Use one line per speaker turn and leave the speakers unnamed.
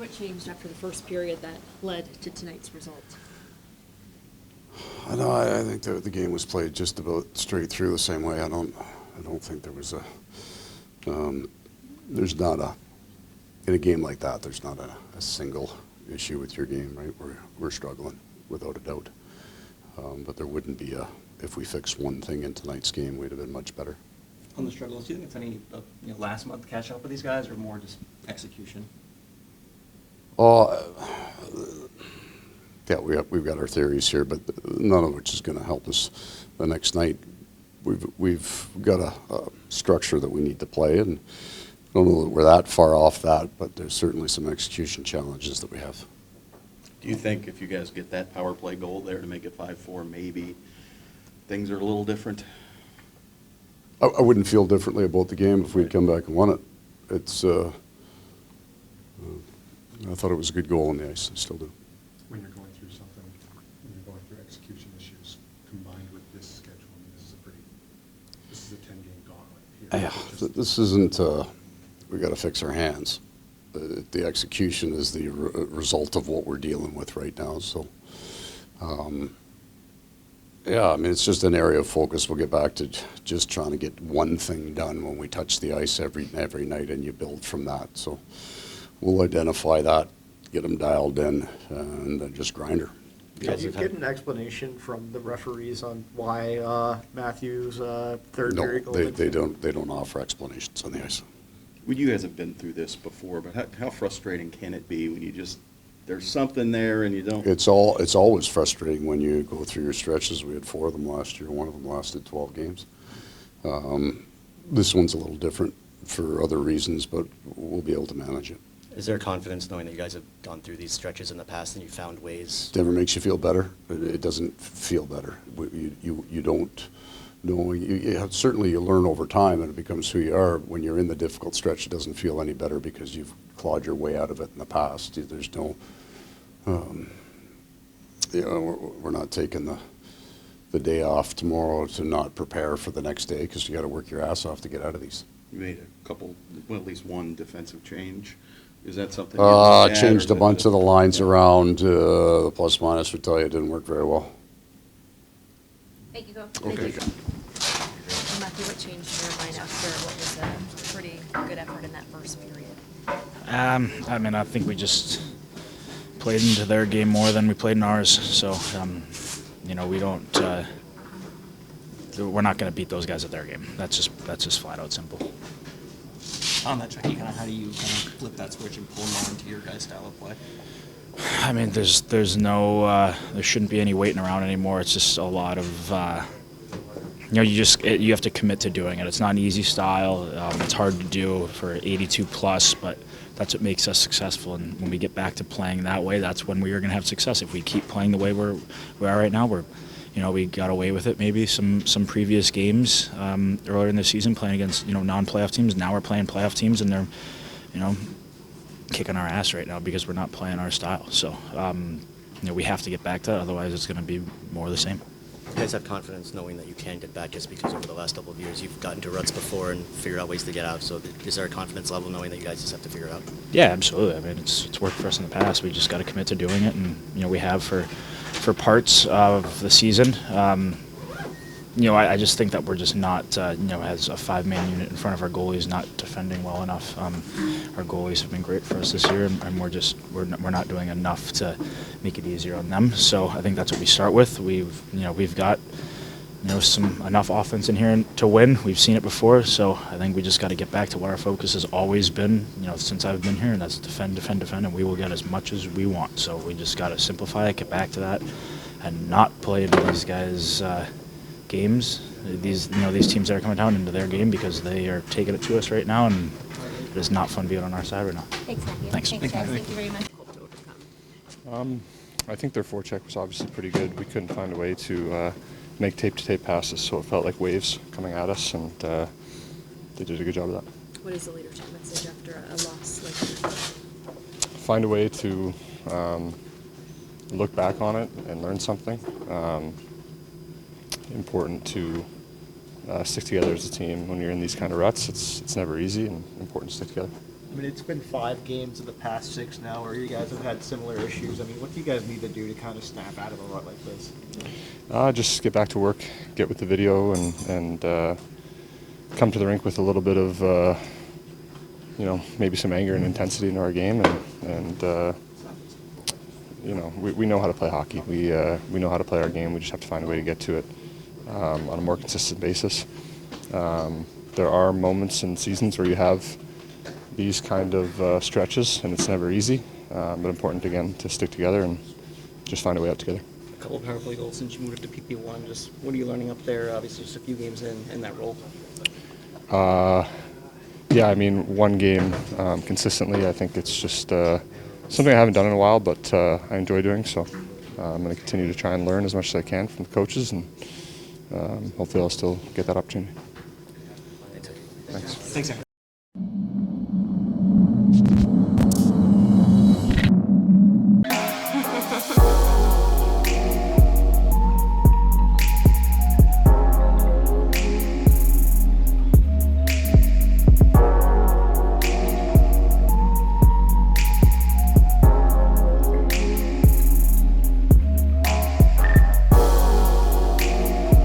What changed after the first period that led to tonight's result?
I think the game was played just about straight through the same way. I don't think there was there's not in a game like that, there's not a single issue with your game, right? We're struggling, without a doubt. But there wouldn't be if we fixed one thing in tonight's game, we'd have been much better.
On the struggles, do you think it's any last month catch up with these guys, or more just execution?
Yeah, we've got our theories here, but none of which is going to help us the next night. We've got a structure that we need to play, and I don't know that we're that far off that, but there's certainly some execution challenges that we have.
Do you think if you guys get that power play goal there to make it 5-4, maybe things are a little different?
I wouldn't feel differently about the game if we'd come back and won it. It's I thought it was a good goal on the ice. I still do.
When you're going through something, when you're going through execution issues combined with this schedule, I mean, this is a 10-game gauntlet here.
Yeah, this isn't. We got to fix our hands. The execution is the result of what we're dealing with right now. So, yeah, I mean, it's just an area of focus. We'll get back to just trying to get one thing done when we touch the ice every night, and you build from that. So, we'll identify that, get them dialed in, and then just grind her.
Did you get an explanation from the referees on why Matthews' third period goal?
No, they don't offer explanations on the ice.
Well, you guys have been through this before, but how frustrating can it be when you just, there's something there and you don't?
It's always frustrating when you go through your stretches. We had 4 of them last year. One of them lasted 12 games. This one's a little different for other reasons, but we'll be able to manage it.
Is there confidence knowing that you guys have gone through these stretches in the past and you found ways?
It never makes you feel better. It doesn't feel better. You don't know. Certainly you learn over time and it becomes who you are. When you're in the difficult stretch, it doesn't feel any better because you've clawed your way out of it in the past. There's no, we're not taking the day off tomorrow to not prepare for the next day because you got to work your ass off to get out of these.
You made a couple, well, at least one defensive change. Is that something?
Changed a bunch of the lines around. The plus minus would tell you it didn't work very well.
Thank you, go.
Okay.
Thank you. Matthew, what changed in your mind after what was a pretty good effort in that first period?
I mean, I think we just played into their game more than we played in ours. So, we don't. We're not going to beat those guys at their game. That's just flat out simple.
On that, Chucky, how do you kind of flip that switch and pull more into your guys' style of play?
I mean, there's no, there shouldn't be any waiting around anymore. It's just a lot of, you have to commit to doing it. It's not an easy style. It's hard to do for 82 plus, but that's what makes us successful. And when we get back to playing that way, that's when we are going to have success. If we keep playing the way we are right now, we got away with it maybe some previous games earlier in the season playing against non-playoff teams. Now we're playing playoff teams and they're kicking our ass right now because we're not playing our style. So we have to get back to that, otherwise it's going to be more of the same.
You guys have confidence knowing that you can get back just because over the last couple of years you've gotten to ruts before and figured out ways to get out. So is there a confidence level knowing that you guys just have to figure it out?
Yeah, absolutely. I mean, it's worked for us in the past. We just got to commit to doing it, and we have for parts of the season. I just think that we're just not, as a 5-man unit in front of our goalies, not defending well enough. Our goalies have been great for us this year, and we're not doing enough to make it easier on them. So I think that's what we start with. We've got enough offense in here to win. We've seen it before, so I think we just got to get back to what our focus has always been, since I've been here, and that's defend, and we will get as much as we want. So we just got to simplify it, get back to that, and not play into these guys' games. These teams that are coming down into their game because they are taking it to us right now, and it is not fun being on our side right now.
Thanks, Matthew.
Thanks.
Thank you very much.
I think their forecheck was obviously pretty good. We couldn't find a way to make tape-to-tape passes, so it felt like waves coming at us, and they did a good job of that.
What is the leadership message after a loss like that?
Find a way to look back on it and learn something. Important to stick together as a team when you're in these kind of ruts. It's never easy, and important to stick together.
I mean, it's been 5 games of the past 6 now where you guys have had similar issues. I mean, what do you guys need to do to kind of snap out of a rut like this?
Just get back to work, get with the video, and come to the rink with a little bit of, maybe some anger and intensity in our game, and we know how to play hockey. We know how to play our game. We just have to find a way to get to it on a more consistent basis. There are moments in seasons where you have these kind of stretches, and it's never easy, but important, again, to stick together and just find a way out together.
A couple of power play goals since you moved up to PP1. Just what are you learning up there? Obviously, just a few games in that role.
Yeah, I mean, one game consistently. I think it's just something I haven't done in a while, but I enjoy doing. So I'm going to continue to try and learn as much as I can from the coaches, and hopefully I'll still get that opportunity. Thanks.
Thanks, Aaron.